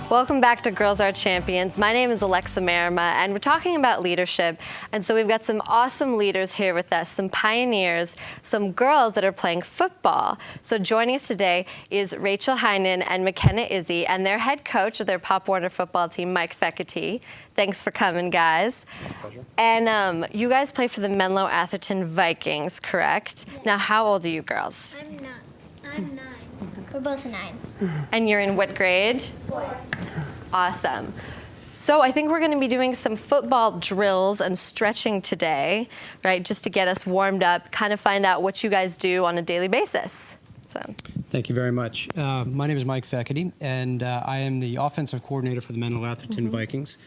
Welcome back to Girls Are Champions. My name is Alexa Marima, and we're talking about leadership. And so we've got some awesome leaders here with us, some pioneers, some girls that are playing football. So joining us today is Rachel Heinen and McKenna Izzy, and their head coach of their Pop Warner football team, Mike Feckety. Thanks for coming, guys. My pleasure. And you guys play for the Menlo Atherton Vikings, correct? Yes. Now, how old are you girls? I'm 9. We're both 9. And you're in what grade? 4th. Awesome. So I think we're going to be doing some football drills and stretching today, right, just to get us warmed up, kind of find out what you guys do on a daily basis. So. Thank you very much. My name is Mike Feckety, and I am the offensive coordinator for the Menlo Atherton Vikings.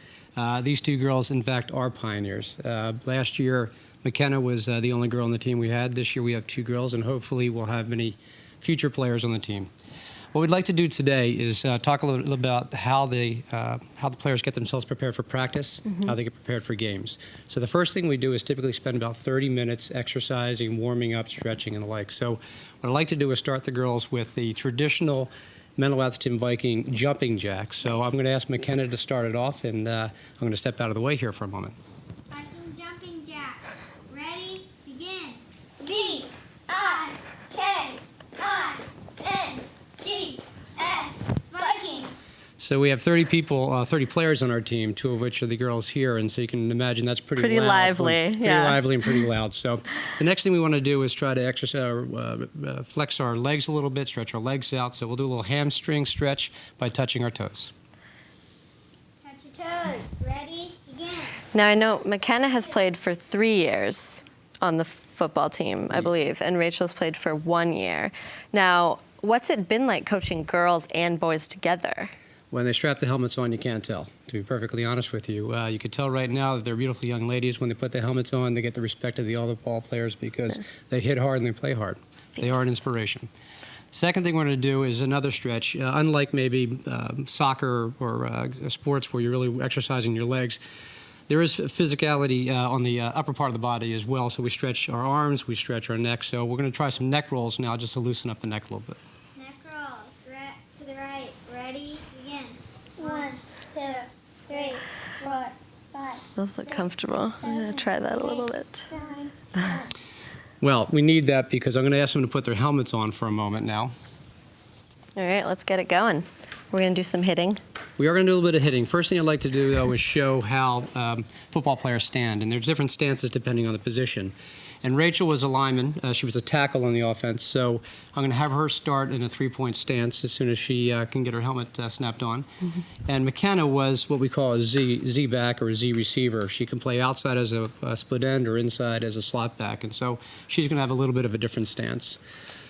These two girls, in fact, are pioneers. Last year, McKenna was the only girl on the team we had. This year we have 2 girls, and hopefully we'll have many future players on the team. What we'd like to do today is talk a little about how the players get themselves prepared for practice, how they get prepared for games. So the first thing we do is typically spend about 30 minutes exercising, warming up, stretching, and the like. So what I'd like to do is start the girls with the traditional Menlo Atherton Viking jumping jack. So I'm going to ask McKenna to start it off, and I'm going to step out of the way here for a moment. Viking jumping jack. Ready? Begin. V-I-K-I-N-G-S. Vikings. So we have 30 people, 30 players on our team, 2 of which are the girls here, and so you can imagine that's pretty loud, lively, pretty yeah. lively and pretty loud. So the next thing we want to do is try to exercise, flex our legs a little bit, stretch our legs out. So we'll do a little hamstring stretch by touching our toes. Touch your toes. Ready? Begin. Now I know McKenna has played for 3 years on the football team, I believe, and Rachel's played for 1 year. Now, what's it been like coaching girls and boys together? When they strap the helmets on, you can't tell, to be perfectly honest with you. You can tell right now that they're beautiful young ladies. When they put the helmets on, they get the respect of the other ball players because they hit hard and they play hard. They are an inspiration. Second thing we're going to do is another stretch. Unlike maybe soccer or sports where you're really exercising your legs, there is physicality on the upper part of the body as well. So we stretch our arms, we stretch our neck. So we're going to try some neck rolls now just to loosen up the neck a little bit. Neck rolls. To the right. Ready? Begin. 1, 2, 3, 4, 5. Those look comfortable. I'm going to try that a little bit. 9, 10. Well, we need that because I'm going to ask them to put their helmets on for a moment now. All right, let's get it going. We're going to do some hitting. We are going to do a little bit of hitting. First thing I'd like to do, though, is show how football players stand. And there's different stances depending on the position. And Rachel was a lineman. She was a tackle on the offense. So I'm going to have her start in a 3-point stance as soon as she can get her helmet snapped on. And McKenna was what we call a Z back or a Z receiver. She can play outside as a split end or inside as a slot back. And so she's going to have a little bit of a different stance.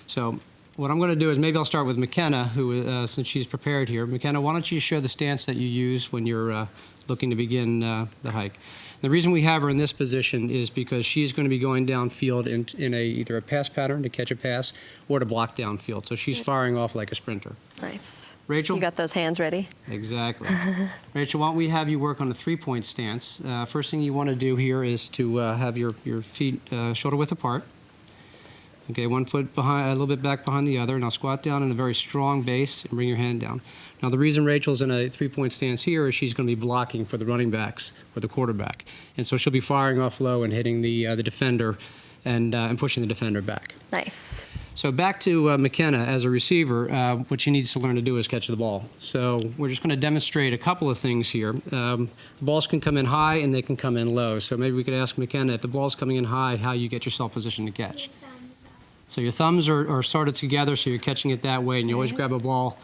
So what I'm going to do is maybe I'll start with McKenna, who, since she's prepared here. McKenna, why don't you show the stance that you use when you're looking to begin the hike? The reason we have her in this position is because she's going to be going downfield in either a pass pattern to catch a pass or to block downfield. So she's firing off like a sprinter. Nice. Rachel? You got those hands ready? Exactly. Rachel, why don't we have you work on a 3-point stance? First thing you want to do here is to have your feet shoulder width apart. Okay, 1 foot behind, a little bit back behind the other. Now squat down in a very strong base and bring your hand down. Now the reason Rachel's in a 3-point stance here is she's going to be blocking for the running backs or the quarterback. And so she'll be firing off low and hitting the defender and pushing the defender back. Nice. So back to McKenna as a receiver, what she needs to learn to do is catch the ball. So we're just going to demonstrate a couple of things here. The balls can come in high and they can come in low. So maybe we could ask McKenna, if the ball's coming in high, how you get yourself positioned to catch. So your thumbs are sorted together, so you're catching it that way, and you always grab a ball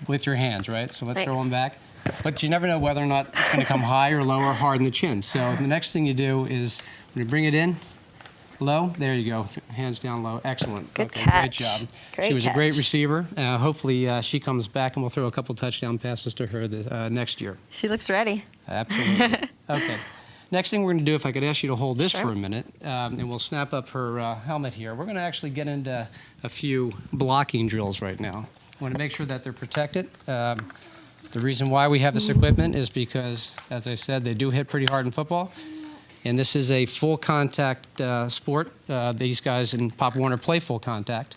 with your hands, right? So let's throw them back. But you never know whether or not it's going to come high or low or hard in the chin. So the next thing you do is when you bring it in, low, there you go, hands down low. Excellent. Good okay, catch. Great job. Great she was catch. a great receiver. Hopefully she comes back and we'll throw a couple touchdown passes to her next year. She looks ready. Absolutely. Okay. Next thing we're going to do, if I could ask you to hold this Sure. for a minute, and we'll snap up her helmet here. We're going to actually get into a few blocking drills right now. I want to make sure that they're protected. The reason why we have this equipment is because, as I said, they do hit pretty hard in football. And this is a full contact sport. These guys in Pop Warner play full contact.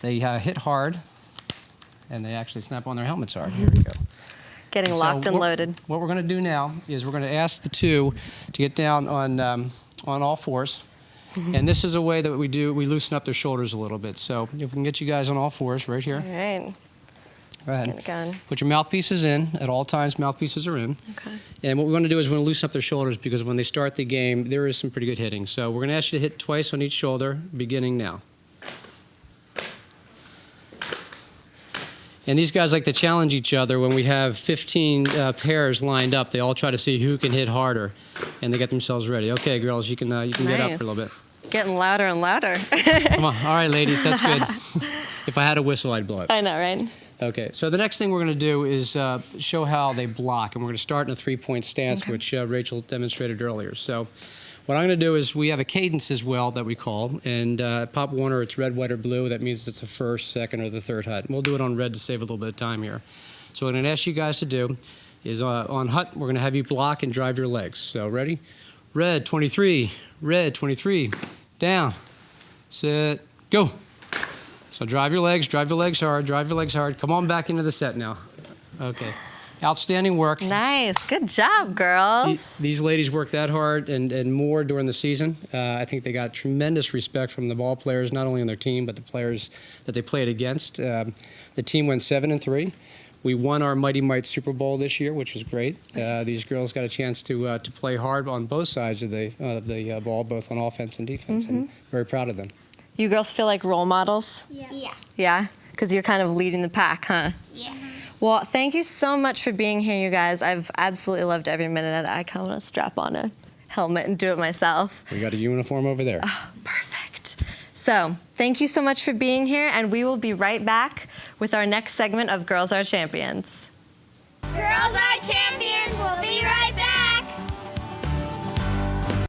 They hit hard, and they actually snap on their helmets hard. Here we go. Getting locked and loaded. What we're going to do now is we're going to ask the two to get down on all fours. And this is a way that we loosen up their shoulders a little bit. So if we can get you guys on all fours right here. All right. Go ahead. Get it going. Put your mouthpieces in. At all times, mouthpieces are in. Okay. And what we want to do is we want to loosen up their shoulders because when they start the game, there is some pretty good hitting. So we're going to ask you to hit twice on each shoulder, beginning now. And these guys like to challenge each other. When we have 15 pairs lined up, they all try to see who can hit harder, and they get themselves ready. Okay, girls, you can get up for a little bit. Getting louder and louder. Come on. All right, ladies, that's good. If I had a whistle, I'd blow it. I know, right? Okay, so the next thing we're going to do is show how they block, and we're going to start in a three-point stance, which Rachel demonstrated earlier. So what I'm going to do is we have a cadence as well that we call, and Pop Warner, it's red, white, or blue. That means it's the first, second, or the third hut. And we'll do it on red to save a little bit of time here. So what I'm going to ask you guys to do is on hut, we're going to have you block and drive your legs. So ready? Red, 23, down, sit, go. So drive your legs hard. Come on back into the set now. Okay. Outstanding work. Nice. Good job, girls. These ladies worked that hard and more during the season. I think they got tremendous respect from the ball players, not only on their team, but the players that they played against. The team went 7-3. We won our Mighty Might Super Bowl this year, which was great. These girls got a chance to play hard on both sides of the ball, both on offense and defense, and very proud of them. You girls feel like role models? Yeah. Yeah? Because you're kind of leading the pack, huh? Yeah. Well, thank you so much for being here, you guys. I've absolutely loved every minute of it. I kind of want to strap on a helmet and do it myself. We got a uniform over there. Oh, perfect. So, thank you so much for being here, and we will be right back with our next segment of Girls Are Champions. Girls Are Champions will be